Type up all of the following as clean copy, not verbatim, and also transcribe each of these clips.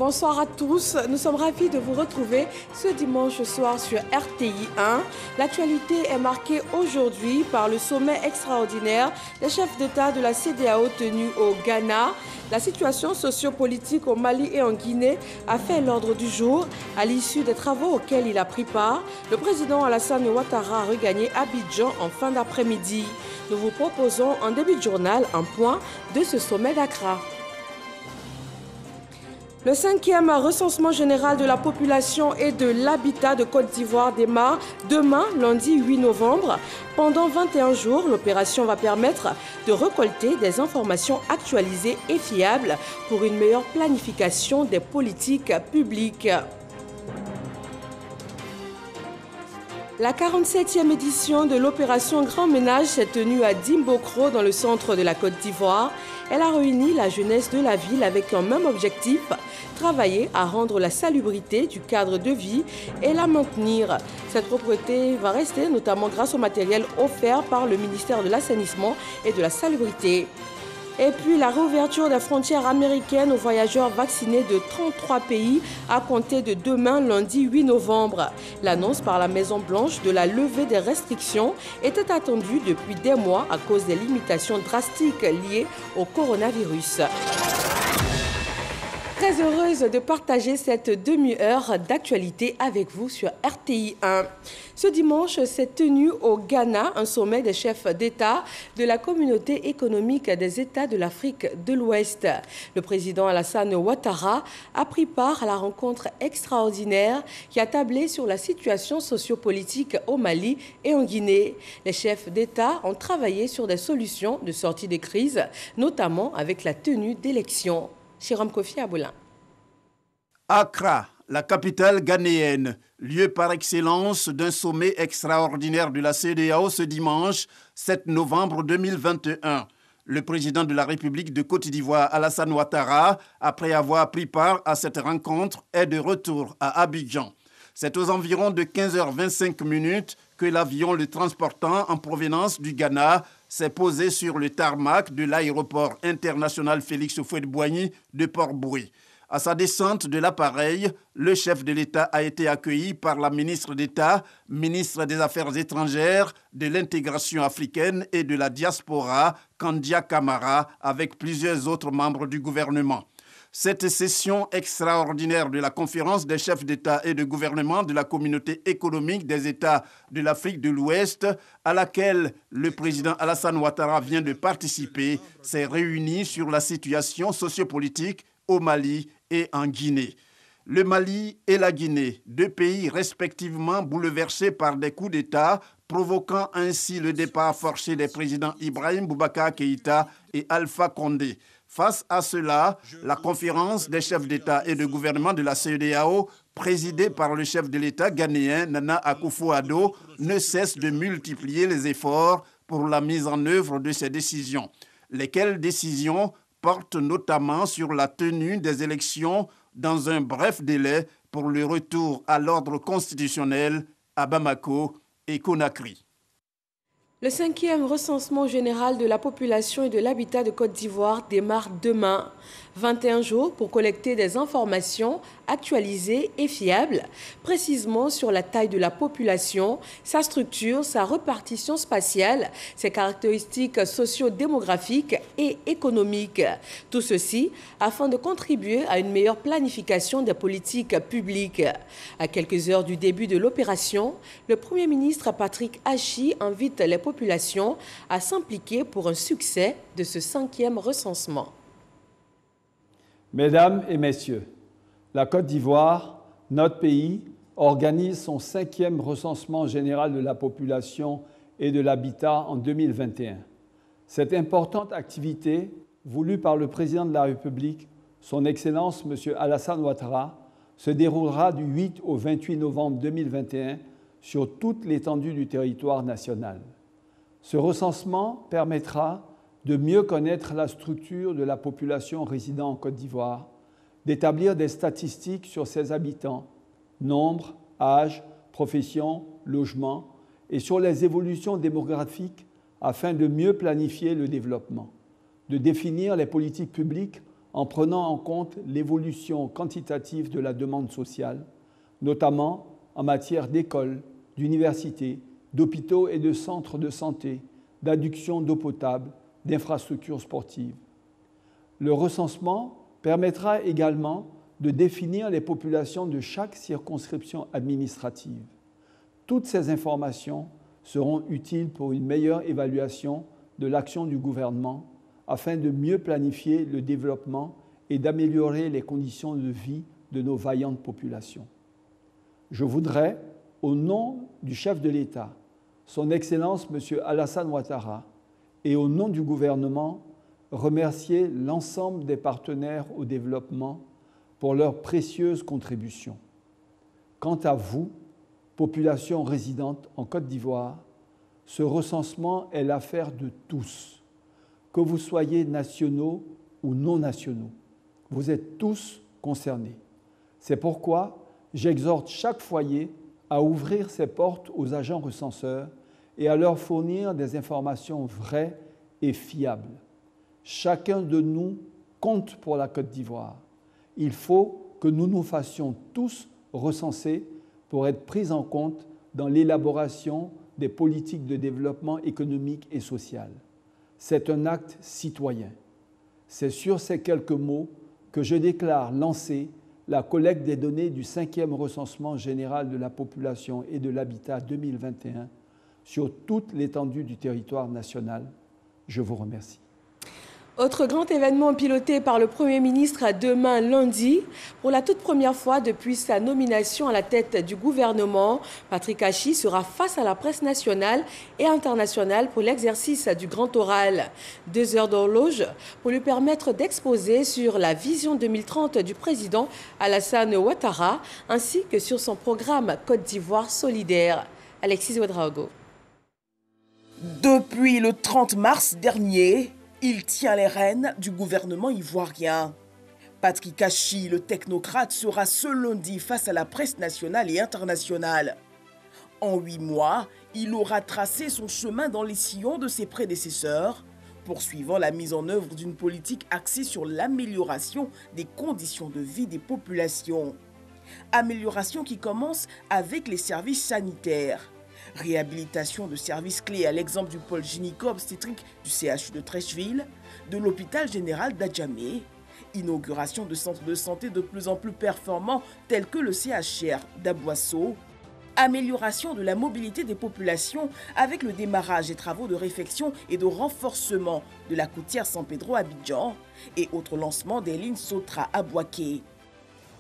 bonsoir à tous. Nous sommes ravis de vous retrouver ce dimanche soir sur RTI 1. L'actualité est marquée aujourd'hui par le sommet extraordinaire des chefs d'État de la CEDEAO tenu au Ghana. La situation sociopolitique au Mali et en Guinée a fait l'ordre du jour. À l'issue des travaux auxquels il a pris part, le président Alassane Ouattara a regagné Abidjan en fin d'après-midi. Nous vous proposons en début de journal un point de ce sommet d'Accra. Le 5e recensement général de la population et de l'habitat de Côte d'Ivoire démarre demain, lundi 8 novembre. Pendant 21 jours, l'opération va permettre de récolter des informations actualisées et fiables pour une meilleure planification des politiques publiques. La 47e édition de l'opération Grand Ménage s'est tenue à Dimbokro dans le centre de la Côte d'Ivoire. Elle a réuni la jeunesse de la ville avec un même objectif, travailler à rendre la salubrité du cadre de vie et la maintenir. Cette propreté va rester notamment grâce au matériel offert par le ministère de l'Assainissement et de la Salubrité. Et puis la réouverture des frontières américaines aux voyageurs vaccinés de 33 pays à compter de demain, lundi 8 novembre. L'annonce par la Maison-Blanche de la levée des restrictions était attendue depuis des mois à cause des limitations drastiques liées au coronavirus. Très heureuse de partager cette demi-heure d'actualité avec vous sur RTI 1. Ce dimanche s'est tenu au Ghana un sommet des chefs d'État de la communauté économique des États de l'Afrique de l'Ouest. Le président Alassane Ouattara a pris part à la rencontre extraordinaire qui a tablé sur la situation sociopolitique au Mali et en Guinée. Les chefs d'État ont travaillé sur des solutions de sortie des crises, notamment avec la tenue d'élections. Chiram Kofi Aboulin. Accra, la capitale ghanéenne, lieu par excellence d'un sommet extraordinaire de la CEDEAO ce dimanche 7 novembre 2021. Le président de la République de Côte d'Ivoire, Alassane Ouattara, après avoir pris part à cette rencontre, est de retour à Abidjan. C'est aux environs de 15h25 que l'avion le transportant en provenance du Ghana s'est posé sur le tarmac de l'aéroport international Félix Houphouët-Boigny de Port-Bouët. À sa descente de l'appareil, le chef de l'État a été accueilli par la ministre d'État, ministre des Affaires étrangères, de l'intégration africaine et de la diaspora, Kandia Camara, avec plusieurs autres membres du gouvernement. Cette session extraordinaire de la conférence des chefs d'État et de gouvernement de la communauté économique des États de l'Afrique de l'Ouest, à laquelle le président Alassane Ouattara vient de participer, s'est réunie sur la situation sociopolitique au Mali et en Guinée. Le Mali et la Guinée, deux pays respectivement bouleversés par des coups d'État, provoquant ainsi le départ forcé des présidents Ibrahim Boubacar Keïta et Alpha Condé. Face à cela, la conférence des chefs d'État et de gouvernement de la CEDEAO, présidée par le chef de l'État ghanéen Nana Akufo-Addo, ne cesse de multiplier les efforts pour la mise en œuvre de ces décisions. Lesquelles décisions portent notamment sur la tenue des élections dans un bref délai pour le retour à l'ordre constitutionnel à Bamako et Conakry. Le 5e recensement général de la population et de l'habitat de Côte d'Ivoire démarre demain. 21 jours pour collecter des informations actualisées et fiables, précisément sur la taille de la population, sa structure, sa répartition spatiale, ses caractéristiques socio-démographiques et économiques. Tout ceci afin de contribuer à une meilleure planification des politiques publiques. À quelques heures du début de l'opération, le Premier ministre Patrick Achi invite les populations à s'impliquer pour un succès de ce 5e recensement. Mesdames et messieurs, la Côte d'Ivoire, notre pays, organise son 5e recensement général de la population et de l'habitat en 2021. Cette importante activité, voulue par le président de la République, son Excellence M. Alassane Ouattara, se déroulera du 8 au 28 novembre 2021 sur toute l'étendue du territoire national. Ce recensement permettra de mieux connaître la structure de la population résidant en Côte d'Ivoire, d'établir des statistiques sur ses habitants, nombre, âge, profession, logement, et sur les évolutions démographiques afin de mieux planifier le développement, de définir les politiques publiques en prenant en compte l'évolution quantitative de la demande sociale, notamment en matière d'écoles, d'universités, d'hôpitaux et de centres de santé, d'adduction d'eau potable, d'infrastructures sportives. Le recensement permettra également de définir les populations de chaque circonscription administrative. Toutes ces informations seront utiles pour une meilleure évaluation de l'action du gouvernement afin de mieux planifier le développement et d'améliorer les conditions de vie de nos vaillantes populations. Je voudrais, au nom du chef de l'État, Son Excellence M. Alassane Ouattara, et au nom du gouvernement, remercier l'ensemble des partenaires au développement pour leurs précieuses contributions. Quant à vous, population résidente en Côte d'Ivoire, ce recensement est l'affaire de tous, que vous soyez nationaux ou non nationaux. Vous êtes tous concernés. C'est pourquoi j'exhorte chaque foyer à ouvrir ses portes aux agents recenseurs et à leur fournir des informations vraies et fiables. Chacun de nous compte pour la Côte d'Ivoire. Il faut que nous nous fassions tous recenser pour être pris en compte dans l'élaboration des politiques de développement économique et social. C'est un acte citoyen. C'est sur ces quelques mots que je déclare lancer la collecte des données du 5e recensement général de la population et de l'habitat 2021 sur toute l'étendue du territoire national. Je vous remercie. Autre grand événement piloté par le Premier ministre demain lundi. Pour la toute première fois depuis sa nomination à la tête du gouvernement, Patrick Achi sera face à la presse nationale et internationale pour l'exercice du grand oral. 2 heures d'horloge pour lui permettre d'exposer sur la vision 2030 du président Alassane Ouattara ainsi que sur son programme Côte d'Ivoire solidaire. Alexis Ouedraogo. Depuis le 30 mars dernier, il tient les rênes du gouvernement ivoirien. Patrick Achi, le technocrate, sera ce lundi face à la presse nationale et internationale. En 8 mois, il aura tracé son chemin dans les sillons de ses prédécesseurs, poursuivant la mise en œuvre d'une politique axée sur l'amélioration des conditions de vie des populations. Amélioration qui commence avec les services sanitaires. Réhabilitation de services clés à l'exemple du pôle gynéco-obstétrique du CHU de Trècheville, de l'hôpital général d'Adjamé, inauguration de centres de santé de plus en plus performants tels que le CHR d'Aboisseau, amélioration de la mobilité des populations avec le démarrage des travaux de réfection et de renforcement de la côtière San Pedro à Abidjan et autres lancements des lignes Sotra à Bouaké.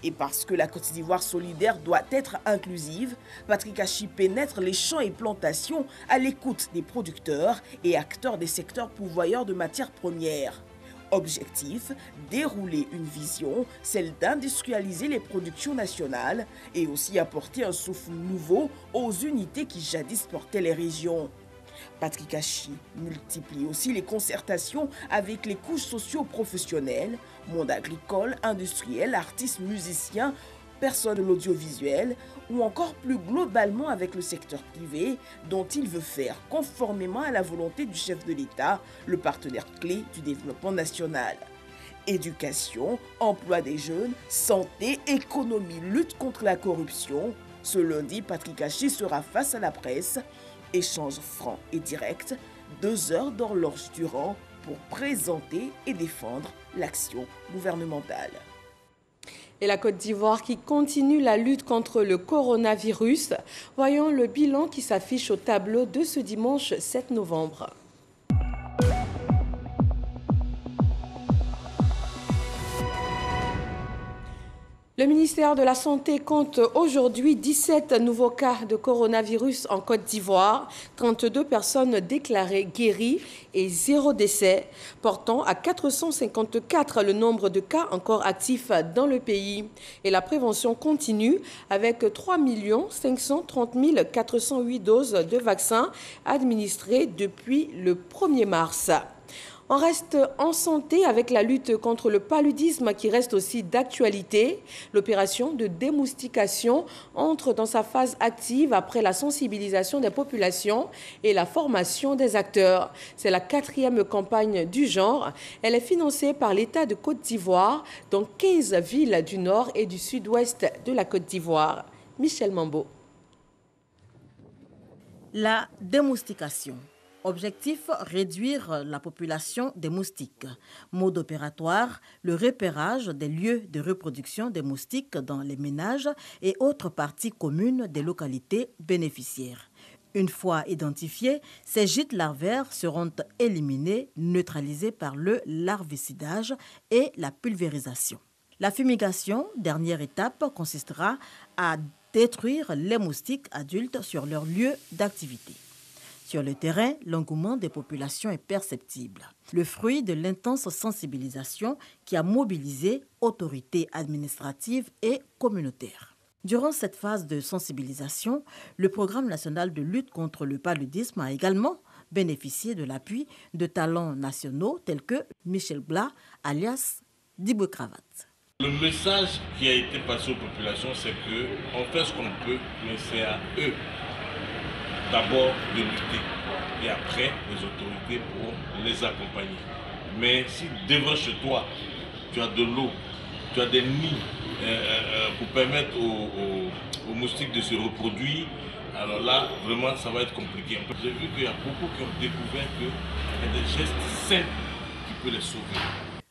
Et parce que la Côte d'Ivoire solidaire doit être inclusive, Patrick Achi pénètre les champs et plantations à l'écoute des producteurs et acteurs des secteurs pourvoyeurs de matières premières. Objectif, dérouler une vision, celle d'industrialiser les productions nationales et aussi apporter un souffle nouveau aux unités qui jadis portaient les régions. Patrick Achi multiplie aussi les concertations avec les couches socio-professionnelles, monde agricole, industriel, artistes, musiciens, personnes de l'audiovisuel ou encore plus globalement avec le secteur privé dont il veut faire, conformément à la volonté du chef de l'État, le partenaire clé du développement national. Éducation, emploi des jeunes, santé, économie, lutte contre la corruption. Ce lundi, Patrick Achi sera face à la presse. Échange franc et direct, 2 heures d'horloge durant pour présenter et défendre l'action gouvernementale. Et la Côte d'Ivoire qui continue la lutte contre le coronavirus. Voyons le bilan qui s'affiche au tableau de ce dimanche 7 novembre. Le ministère de la Santé compte aujourd'hui 17 nouveaux cas de coronavirus en Côte d'Ivoire, 32 personnes déclarées guéries et 0 décès, portant à 454 le nombre de cas encore actifs dans le pays. Et la prévention continue avec 3 530 408 doses de vaccins administrées depuis le 1er mars. On reste en santé avec la lutte contre le paludisme qui reste aussi d'actualité. L'opération de démoustication entre dans sa phase active après la sensibilisation des populations et la formation des acteurs. C'est la 4e campagne du genre. Elle est financée par l'État de Côte d'Ivoire dans 15 villes du nord et du sud-ouest de la Côte d'Ivoire. Michel Mambo. La démoustication. Objectif, réduire la population des moustiques. Mode opératoire, le repérage des lieux de reproduction des moustiques dans les ménages et autres parties communes des localités bénéficiaires. Une fois identifiés, ces gîtes larvaires seront éliminés, neutralisés par le larvicidage et la pulvérisation. La fumigation, dernière étape, consistera à détruire les moustiques adultes sur leur lieu d'activité. Sur le terrain, l'engouement des populations est perceptible. Le fruit de l'intense sensibilisation qui a mobilisé autorités administratives et communautaires. Durant cette phase de sensibilisation, le Programme national de lutte contre le paludisme a également bénéficié de l'appui de talents nationaux tels que Michel Blas, alias Dibou Cravate. Le message qui a été passé aux populations, c'est qu'on fait ce qu'on peut, mais c'est à eux d'abord de lutter et après les autorités pour les accompagner. Mais si devant chez toi, tu as de l'eau, tu as des nids pour permettre aux moustiques de se reproduire, alors là, vraiment, ça va être compliqué. J'ai vu qu'il y a beaucoup qui ont découvert qu'il y a des gestes simples qui peuvent les sauver.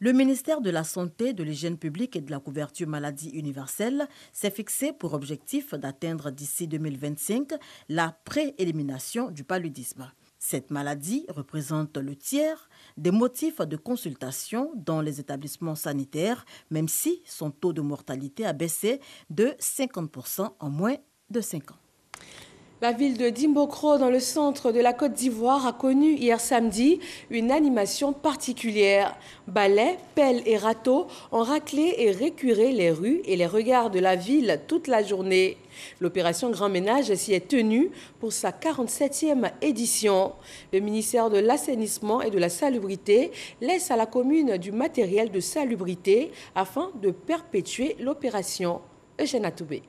Le ministère de la Santé, de l'Hygiène publique et de la couverture maladie universelle s'est fixé pour objectif d'atteindre d'ici 2025 la pré-élimination du paludisme. Cette maladie représente le tiers des motifs de consultation dans les établissements sanitaires, même si son taux de mortalité a baissé de 50% en moins de 5 ans. La ville de Dimbokro, dans le centre de la Côte d'Ivoire, a connu hier samedi une animation particulière. Balais, pelles et râteaux ont raclé et récuré les rues et les regards de la ville toute la journée. L'opération Grand Ménage s'y est tenue pour sa 47e édition. Le ministère de l'Assainissement et de la Salubrité laisse à la commune du matériel de salubrité afin de perpétuer l'opération. Eugène Atoubé.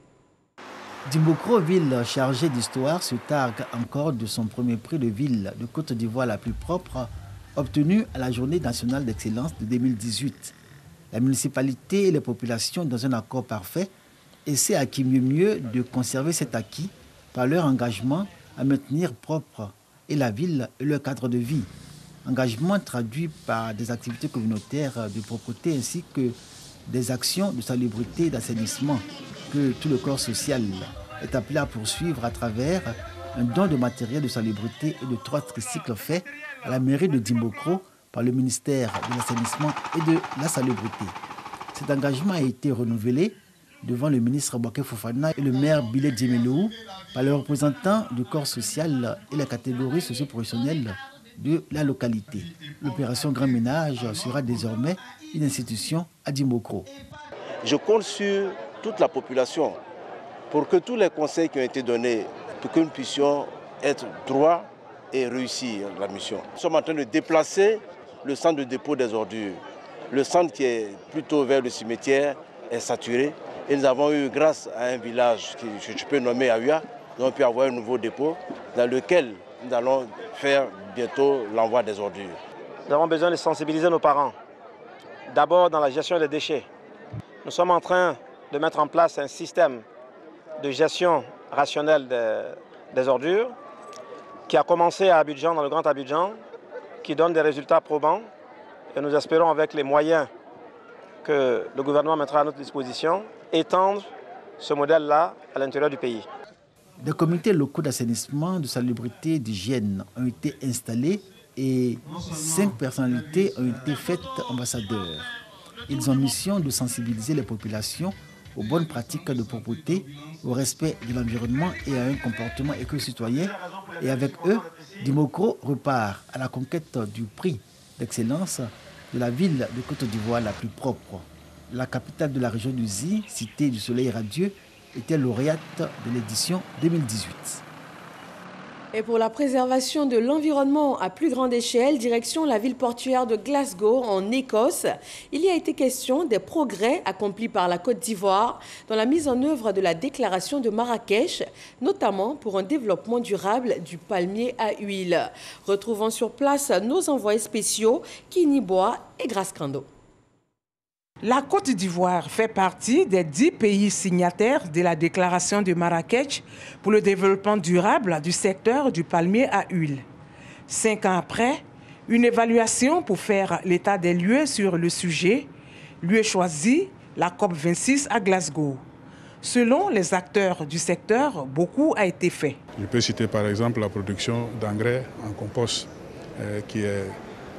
Dimbokro, ville chargée d'histoire, se targue encore de son premier prix de ville de Côte d'Ivoire la plus propre, obtenu à la Journée nationale d'excellence de 2018. La municipalité et les populations, dans un accord parfait, essaient à qui mieux de conserver cet acquis par leur engagement à maintenir propre et la ville et leur cadre de vie. Engagement traduit par des activités communautaires de propreté ainsi que des actions de salubrité et d'assainissement que tout le corps social est appelé à poursuivre à travers un don de matériel de salubrité et de 3 tricycles faits à la mairie de Dimbokro par le ministère de l'Assainissement et de la Salubrité. Cet engagement a été renouvelé devant le ministre Bouaké Fofana et le maire Bilé Djemelou par les représentants du corps social et la catégorie socio-professionnelle de la localité. L'opération Grand Ménage sera désormais une institution à Dimbokro. Je compte sur toute la population pour que tous les conseils qui ont été donnés, pour que nous puissions être droits et réussir la mission. Nous sommes en train de déplacer le centre de dépôt des ordures. Le centre qui est plutôt vers le cimetière est saturé et nous avons eu, grâce à un village que je peux nommer Aoua, nous avons pu avoir un nouveau dépôt dans lequel nous allons faire bientôt l'envoi des ordures. Nous avons besoin de sensibiliser nos parents, d'abord dans la gestion des déchets. Nous sommes en train de mettre en place un système de gestion rationnelle des ordures qui a commencé à Abidjan, dans le Grand Abidjan, qui donne des résultats probants. Et nous espérons, avec les moyens que le gouvernement mettra à notre disposition, étendre ce modèle-là à l'intérieur du pays. Des comités locaux d'assainissement, de salubrité et d'hygiène ont été installés et 5 personnalités ont été faites ambassadeurs. Ils ont mission de sensibiliser les populations aux bonnes pratiques de propreté, au respect de l'environnement et à un comportement éco-citoyen. Et avec eux, Dimbokro repart à la conquête du prix d'excellence de la ville de Côte d'Ivoire la plus propre. La capitale de la région du Zi, cité du soleil radieux, était lauréate de l'édition 2018. Et pour la préservation de l'environnement à plus grande échelle, direction la ville portuaire de Glasgow en Écosse, il y a été question des progrès accomplis par la Côte d'Ivoire dans la mise en œuvre de la déclaration de Marrakech, notamment pour un développement durable du palmier à huile. Retrouvons sur place nos envoyés spéciaux, Kini Bois et Grace Crando. La Côte d'Ivoire fait partie des 10 pays signataires de la déclaration de Marrakech pour le développement durable du secteur du palmier à huile. 5 ans après, une évaluation pour faire l'état des lieux sur le sujet lui est choisie, la COP26 à Glasgow. Selon les acteurs du secteur, beaucoup a été fait. Je peux citer par exemple la production d'engrais en compost, qui est,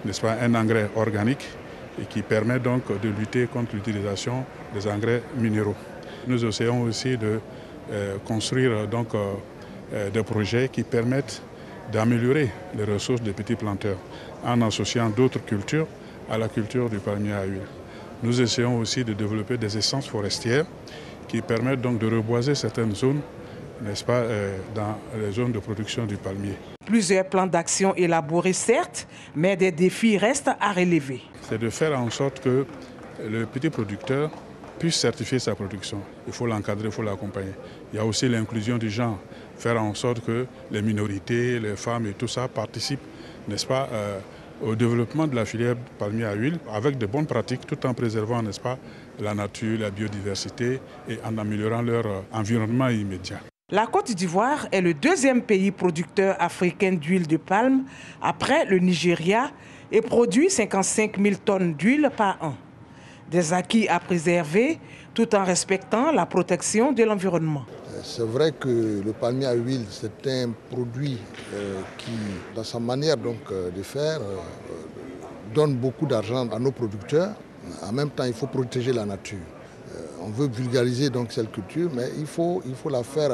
n'est-ce pas, un engrais organique et qui permet donc de lutter contre l'utilisation des engrais minéraux. Nous essayons aussi de construire donc, des projets qui permettent d'améliorer les ressources des petits planteurs en associant d'autres cultures à la culture du palmier à huile. Nous essayons aussi de développer des essences forestières qui permettent donc de reboiser certaines zones, n'est-ce pas, dans les zones de production du palmier. Plusieurs plans d'action élaborés, certes, mais des défis restent à relever. C'est de faire en sorte que le petit producteur puisse certifier sa production. Il faut l'encadrer, il faut l'accompagner. Il y a aussi l'inclusion du genre, faire en sorte que les minorités, les femmes et tout ça participent, n'est-ce pas, au développement de la filière palmier à huile avec de bonnes pratiques tout en préservant, n'est-ce pas, la nature, la biodiversité et en améliorant leur environnement immédiat. La Côte d'Ivoire est le deuxième pays producteur africain d'huile de palme après le Nigeria et produit 55 000 tonnes d'huile par an. Des acquis à préserver tout en respectant la protection de l'environnement. C'est vrai que le palmier à huile, c'est un produit qui, dans sa manière donc, de faire, donne beaucoup d'argent à nos producteurs. En même temps, il faut protéger la nature. On veut vulgariser donc cette culture, mais il faut la faire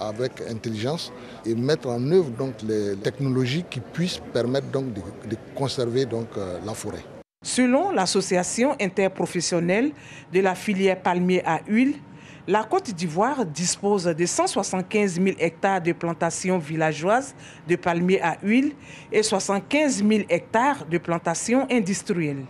avec intelligence et mettre en œuvre donc les technologies qui puissent permettre donc de conserver donc la forêt. Selon l'association interprofessionnelle de la filière palmier à huile, la Côte d'Ivoire dispose de 175 000 hectares de plantations villageoises de palmiers à huile et 75 000 hectares de plantations industrielles.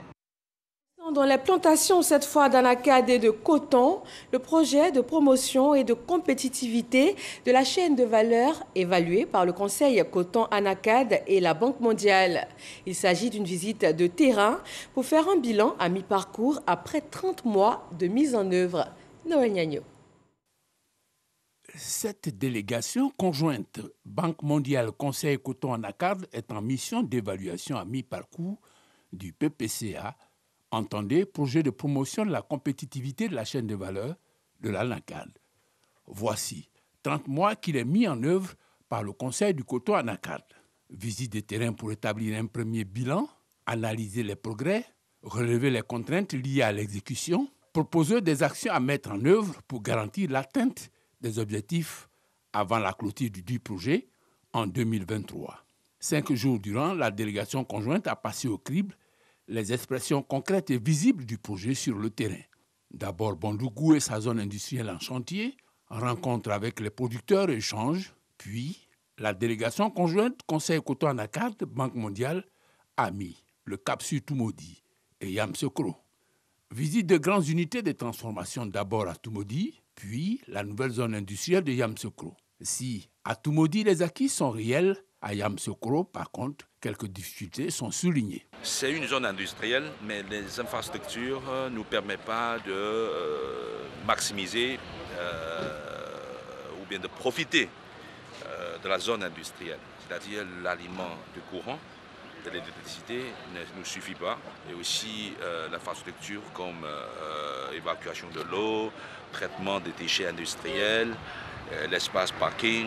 Dans les plantations, cette fois d'anacarde et de coton, le projet de promotion et de compétitivité de la chaîne de valeur évalué par le Conseil Coton Anacarde et la Banque mondiale. Il s'agit d'une visite de terrain pour faire un bilan à mi-parcours après 30 mois de mise en œuvre. Noël Gnagno. Cette délégation conjointe Banque mondiale Conseil Coton Anacarde est en mission d'évaluation à mi-parcours du PPCA. Entendez, projet de promotion de la compétitivité de la chaîne de valeur de l'anacarde. Voici 30 mois qu'il est mis en œuvre par le Conseil du coton anacarde. Visite de terrain pour établir un premier bilan, analyser les progrès, relever les contraintes liées à l'exécution, proposer des actions à mettre en œuvre pour garantir l'atteinte des objectifs avant la clôture du projet en 2023. 5 jours durant, la délégation conjointe a passé au crible les expressions concrètes et visibles du projet sur le terrain. D'abord, Bondougou et sa zone industrielle en chantier, rencontre avec les producteurs et échanges, puis la délégation conjointe Conseil Coton Anacarde, Banque mondiale, a mis le cap sur Toumoudi et Yamsokro. Visite de grandes unités de transformation d'abord à Toumoudi, puis la nouvelle zone industrielle de Yamsokro. Si à Toumoudi les acquis sont réels, à Yamsokro, par contre, quelques difficultés sont soulignées. C'est une zone industrielle, mais les infrastructures ne nous permettent pas de maximiser ou bien de profiter de la zone industrielle. C'est-à-dire l'aliment de courant, de l'électricité ne nous suffit pas. Et aussi l'infrastructure comme évacuation de l'eau, traitement des déchets industriels, l'espace parking.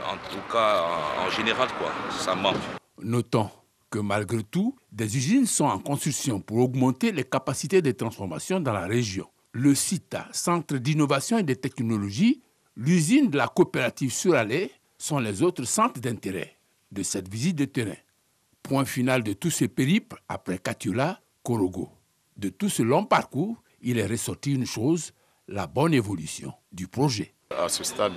En tout cas, en général, ça manque. Notons que malgré tout, des usines sont en construction pour augmenter les capacités de transformation dans la région. Le CITA, Centre d'innovation et de technologie, l'usine de la coopérative Suralais sont les autres centres d'intérêt de cette visite de terrain. Point final de tous ces périples après Katiula, Korogo. De tout ce long parcours, il est ressorti une chose, la bonne évolution du projet. À ce stade,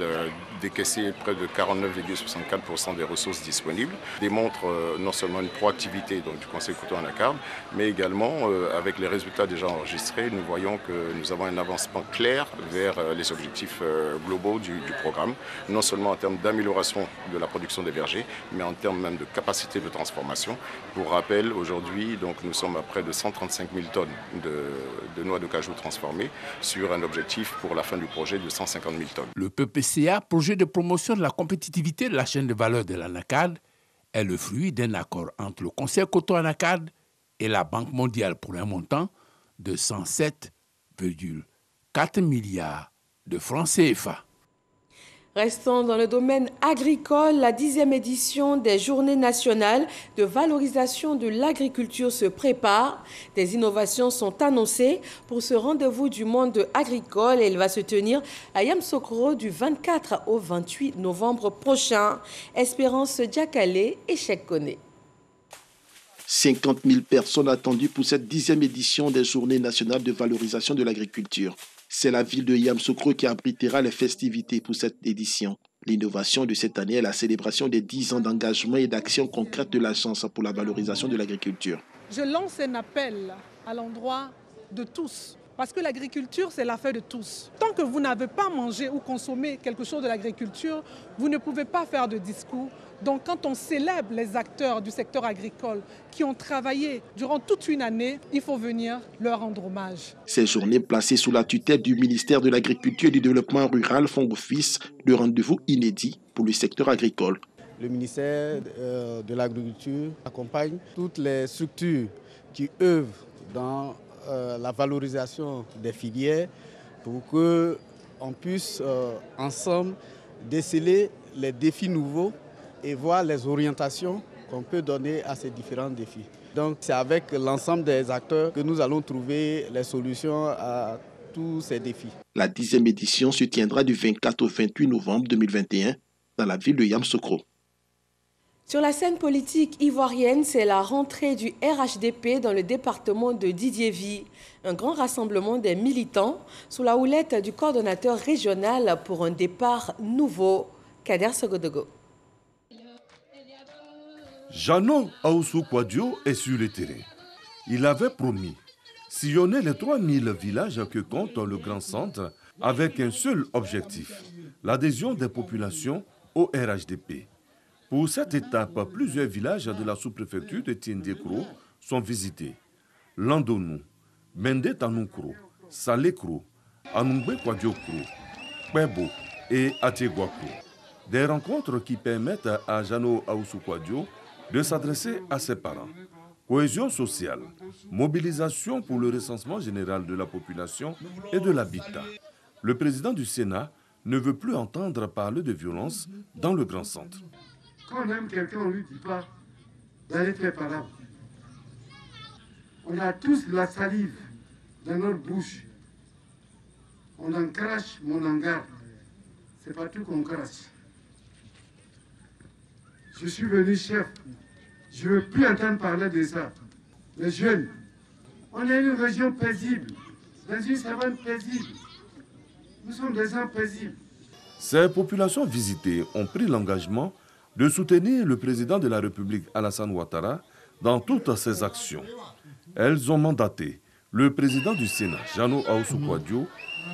décaisser près de 49,64% des ressources disponibles démontre non seulement une proactivité du Conseil Coton-Anacarde, mais également avec les résultats déjà enregistrés, nous voyons que nous avons un avancement clair vers les objectifs globaux du programme, non seulement en termes d'amélioration de la production des vergers, mais en termes même de capacité de transformation. Pour rappel, aujourd'hui, nous sommes à près de 135 000 tonnes de noix de cajou transformées sur un objectif pour la fin du projet de 150 000 tonnes. Le PPCA, projet de promotion de la compétitivité de la chaîne de valeur de l'anacarde, est le fruit d'un accord entre le Conseil Coton-Anacarde et la Banque mondiale pour un montant de 107,4 milliards de francs CFA. Restons dans le domaine agricole. La 10e édition des Journées nationales de valorisation de l'agriculture se prépare. Des innovations sont annoncées pour ce rendez-vous du monde agricole. Il va se tenir à Yamoussoukro du 24 au 28 novembre prochain. Espérance Diakale et Cheikh Kone. 50 000 personnes attendues pour cette 10e édition des Journées nationales de valorisation de l'agriculture. C'est la ville de Yamoussoukro qui abritera les festivités pour cette édition. L'innovation de cette année est la célébration des 10 ans d'engagement et d'action concrète de l'Agence pour la valorisation de l'agriculture. Je lance un appel à l'endroit de tous, parce que l'agriculture, c'est l'affaire de tous. Tant que vous n'avez pas mangé ou consommé quelque chose de l'agriculture, vous ne pouvez pas faire de discours. Donc quand on célèbre les acteurs du secteur agricole qui ont travaillé durant toute une année, il faut venir leur rendre hommage. Ces journées placées sous la tutelle du ministère de l'Agriculture et du Développement rural font office de rendez-vous inédit pour le secteur agricole. Le ministère de l'Agriculture accompagne toutes les structures qui œuvrent dans la valorisation des filières pour qu'on puisse ensemble déceler les défis nouveaux et voir les orientations qu'on peut donner à ces différents défis. Donc c'est avec l'ensemble des acteurs que nous allons trouver les solutions à tous ces défis. La 10e édition se tiendra du 24 au 28 novembre 2021 dans la ville de Yamoussoukro. Sur la scène politique ivoirienne, c'est la rentrée du RHDP dans le département de Didiéville. Un grand rassemblement des militants sous la houlette du coordonnateur régional pour un départ nouveau. Kader Sogodogo. Jano Aoussou Kouadio est sur le terrain. Il avait promis sillonner les 3000 villages que compte le Grand Centre avec un seul objectif, l'adhésion des populations au RHDP. Pour cette étape, plusieurs villages de la sous-préfecture de Tiendé-Kro sont visités. Landonou, Mende Tanoukro, Salé-Kro, Anoumbe-Kouadio-Kro, Kwebo et Atiegwa-Kro. Des rencontres qui permettent à Jano Aoussou Kouadio de s'adresser à ses parents. Cohésion sociale, mobilisation pour le recensement général de la population et de l'habitat. Le président du Sénat ne veut plus entendre parler de violence dans le Grand Centre. Quand on aime quelqu'un, on ne lui dit pas d'aller faire par là. On a tous la salive dans notre bouche. On en crache, mais on en garde. C'est pas tout qu'on crache. Je suis venu chef. Je ne veux plus entendre parler de ça. Les jeunes, on est une région paisible, dans une savane paisible. Nous sommes des gens paisibles. Ces populations visitées ont pris l'engagement de soutenir le président de la République Alassane Ouattara dans toutes ses actions. Elles ont mandaté le président du Sénat, Jano Aoussou Kouadio,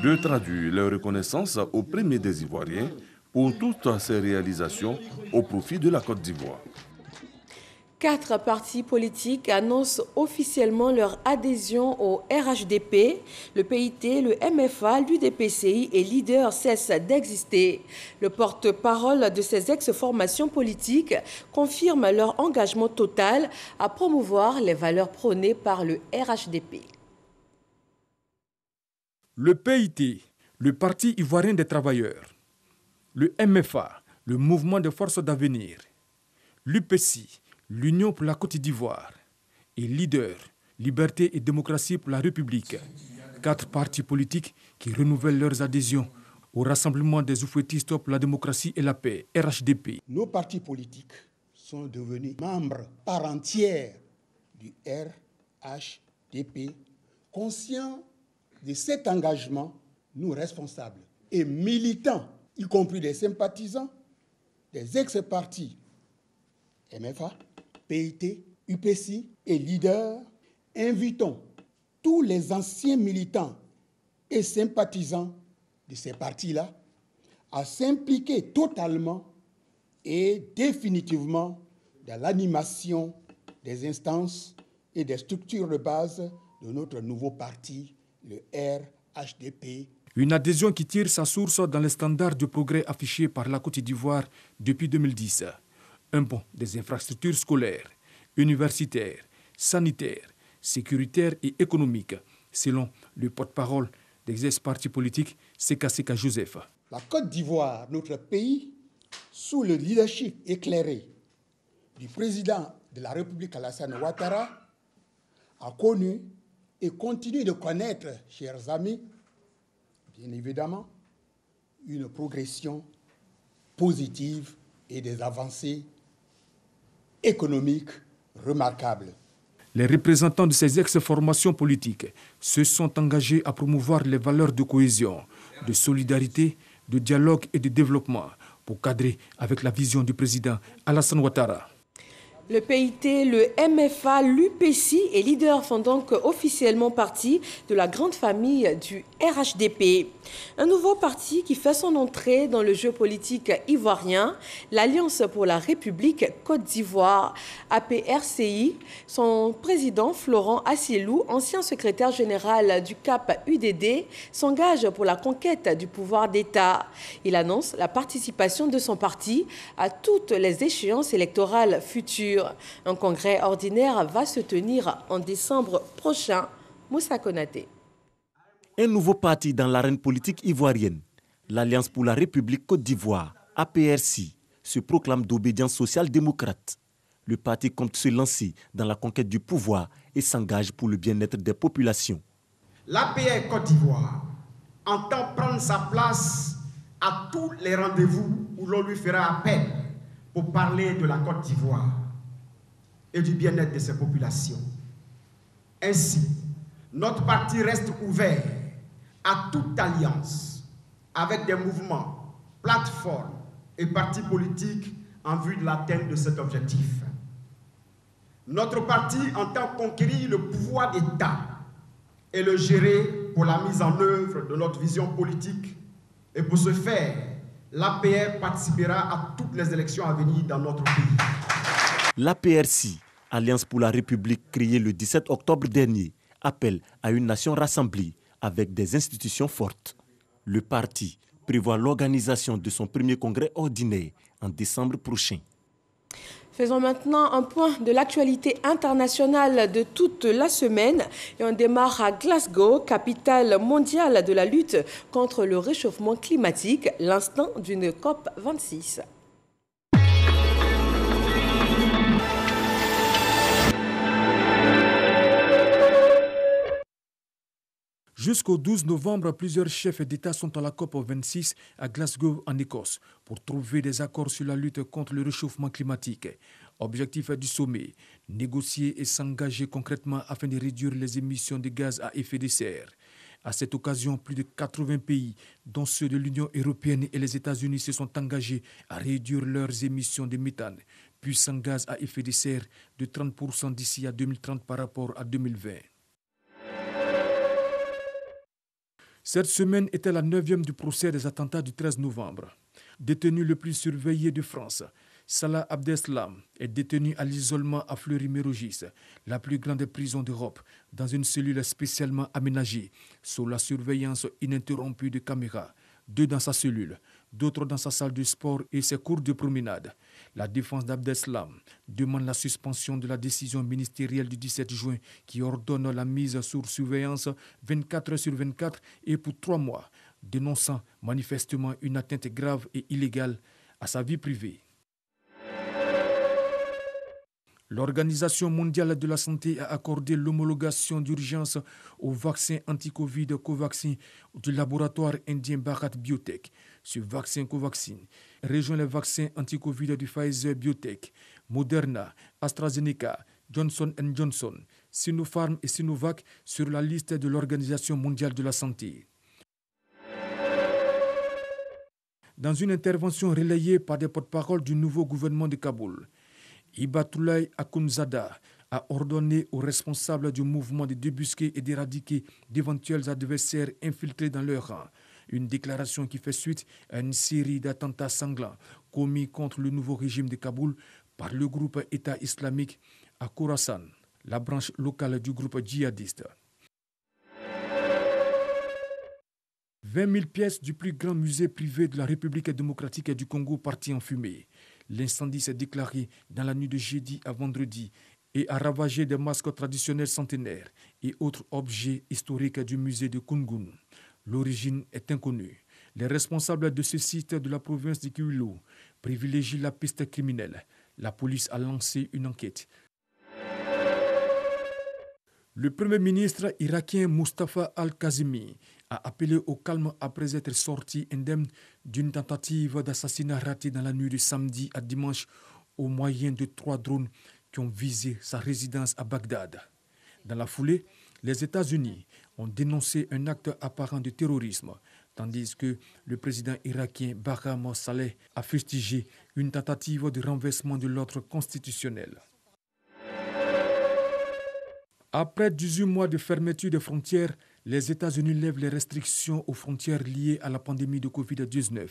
de traduire leur reconnaissance au premier des Ivoiriens pour toutes ces réalisations au profit de la Côte d'Ivoire. 4 partis politiques annoncent officiellement leur adhésion au RHDP. Le PIT, le MFA, l'UDPCI et Leader cessent d'exister. Le porte-parole de ces ex-formations politiques confirme leur engagement total à promouvoir les valeurs prônées par le RHDP. Le PIT, le Parti ivoirien des travailleurs, le MFA, le Mouvement des forces d'avenir, l'UPCI, l'Union pour la Côte d'Ivoire et Leader, Liberté et démocratie pour la République. 4 partis politiques qui renouvellent leurs adhésions au Rassemblement des oufouettistes pour la démocratie et la paix, RHDP. Nos partis politiques sont devenus membres par entière du RHDP. Conscients de cet engagement, nous responsables et militants, y compris des sympathisants, des ex-partis MFA, PIT, UPC et leaders, invitons tous les anciens militants et sympathisants de ces partis-là à s'impliquer totalement et définitivement dans l'animation des instances et des structures de base de notre nouveau parti, le RHDP. Une adhésion qui tire sa source dans les standards de progrès affichés par la Côte d'Ivoire depuis 2010. Un bond des infrastructures scolaires, universitaires, sanitaires, sécuritaires et économiques, selon le porte-parole des ex-partis politiques, Seka Joseph. La Côte d'Ivoire, notre pays, sous le leadership éclairé du président de la République Alassane Ouattara, a connu et continue de connaître, chers amis, bien évidemment, une progression positive et des avancées économiques remarquables. Les représentants de ces ex-formations politiques se sont engagés à promouvoir les valeurs de cohésion, de solidarité, de dialogue et de développement pour cadrer avec la vision du président Alassane Ouattara. Le PIT, le MFA, l'UPC et leaders font donc officiellement partie de la grande famille du RHDP. Un nouveau parti qui fait son entrée dans le jeu politique ivoirien, l'Alliance pour la République Côte d'Ivoire, APRCI. Son président, Florent Assielou, ancien secrétaire général du CAP UDD, s'engage pour la conquête du pouvoir d'État. Il annonce la participation de son parti à toutes les échéances électorales futures. Un congrès ordinaire va se tenir en décembre prochain. Moussa Konaté. Un nouveau parti dans l'arène politique ivoirienne, l'Alliance pour la République Côte d'Ivoire, APRCI, se proclame d'obédience social-démocrate. Le parti compte se lancer dans la conquête du pouvoir et s'engage pour le bien-être des populations. L'APR Côte d'Ivoire entend prendre sa place à tous les rendez-vous où l'on lui fera appel pour parler de la Côte d'Ivoire et du bien-être de ses populations. Ainsi, notre parti reste ouvert à toute alliance avec des mouvements, plateformes et partis politiques en vue de l'atteinte de cet objectif. Notre parti entend conquérir le pouvoir d'État et le gérer pour la mise en œuvre de notre vision politique. Et pour ce faire, l'APR participera à toutes les élections à venir dans notre pays. L'APRCI, Alliance pour la République, créée le 17 octobre dernier, appelle à une nation rassemblée avec des institutions fortes. Le parti prévoit l'organisation de son premier congrès ordinaire en décembre prochain. Faisons maintenant un point de l'actualité internationale de toute la semaine. Et on démarre à Glasgow, capitale mondiale de la lutte contre le réchauffement climatique, l'instant d'une COP 26. Jusqu'au 12 novembre, plusieurs chefs d'État sont à la COP 26 à Glasgow, en Écosse, pour trouver des accords sur la lutte contre le réchauffement climatique. Objectif du sommet, négocier et s'engager concrètement afin de réduire les émissions de gaz à effet de serre. À cette occasion, plus de 80 pays, dont ceux de l'Union européenne et les États-Unis, se sont engagés à réduire leurs émissions de méthane, puissant gaz à effet de serre, de 30% d'ici à 2030 par rapport à 2020. Cette semaine était la 9e du procès des attentats du 13 novembre. Détenu le plus surveillé de France, Salah Abdeslam est détenu à l'isolement à Fleury-Mérogis, la plus grande prison d'Europe, dans une cellule spécialement aménagée, sous la surveillance ininterrompue de caméras. 2 dans sa cellule, d'autres dans sa salle de sport et ses cours de promenade. La défense d'Abdeslam demande la suspension de la décision ministérielle du 17 juin qui ordonne la mise sous surveillance 24 heures sur 24 et pour 3 mois, dénonçant manifestement une atteinte grave et illégale à sa vie privée. L'Organisation mondiale de la santé a accordé l'homologation d'urgence au vaccin anti-Covid Covaxin du laboratoire indien Bharat Biotech. Ce vaccin Covaxin rejoint les vaccins anti-Covid du Pfizer Biotech, Moderna, AstraZeneca, Johnson & Johnson, Sinopharm et Sinovac sur la liste de l'Organisation mondiale de la santé. dans une intervention relayée par des porte-paroles du nouveau gouvernement de Kaboul. Ibatoulaye Akounzada a ordonné aux responsables du mouvement de débusquer et d'éradiquer d'éventuels adversaires infiltrés dans leur rang. Une déclaration qui fait suite à une série d'attentats sanglants commis contre le nouveau régime de Kaboul par le groupe État islamique à Khorasan, la branche locale du groupe djihadiste. 20 000 pièces du plus grand musée privé de la République démocratique du Congo parties en fumée. L'incendie s'est déclaré dans la nuit de jeudi à vendredi et a ravagé des masques traditionnels centenaires et autres objets historiques du musée de Kungun. L'origine est inconnue. Les responsables de ce site de la province de Kiwilo privilégient la piste criminelle. La police a lancé une enquête. Le Premier ministre irakien Mustafa Al-Kazimi a appelé au calme après être sorti indemne d'une tentative d'assassinat ratée dans la nuit de samedi à dimanche au moyen de 3 drones qui ont visé sa résidence à Bagdad. Dans la foulée, les États-Unis ont dénoncé un acte apparent de terrorisme, tandis que le président irakien Barham Saleh a fustigé une tentative de renversement de l'ordre constitutionnel. Après 18 mois de fermeture des frontières, les États-Unis lèvent les restrictions aux frontières liées à la pandémie de Covid-19.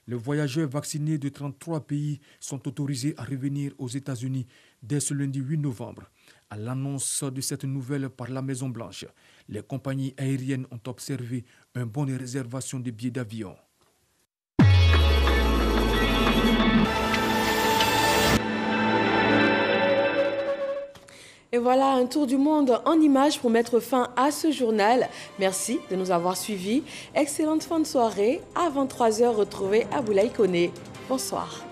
Les voyageurs vaccinés de 33 pays sont autorisés à revenir aux États-Unis dès ce lundi 8 novembre. À l'annonce de cette nouvelle par la Maison-Blanche, les compagnies aériennes ont observé un bon de réservation de billets d'avion. Et voilà un tour du monde en images pour mettre fin à ce journal. Merci de nous avoir suivis. Excellente fin de soirée. À 23h, retrouvez Aboulaye Koné. Bonsoir.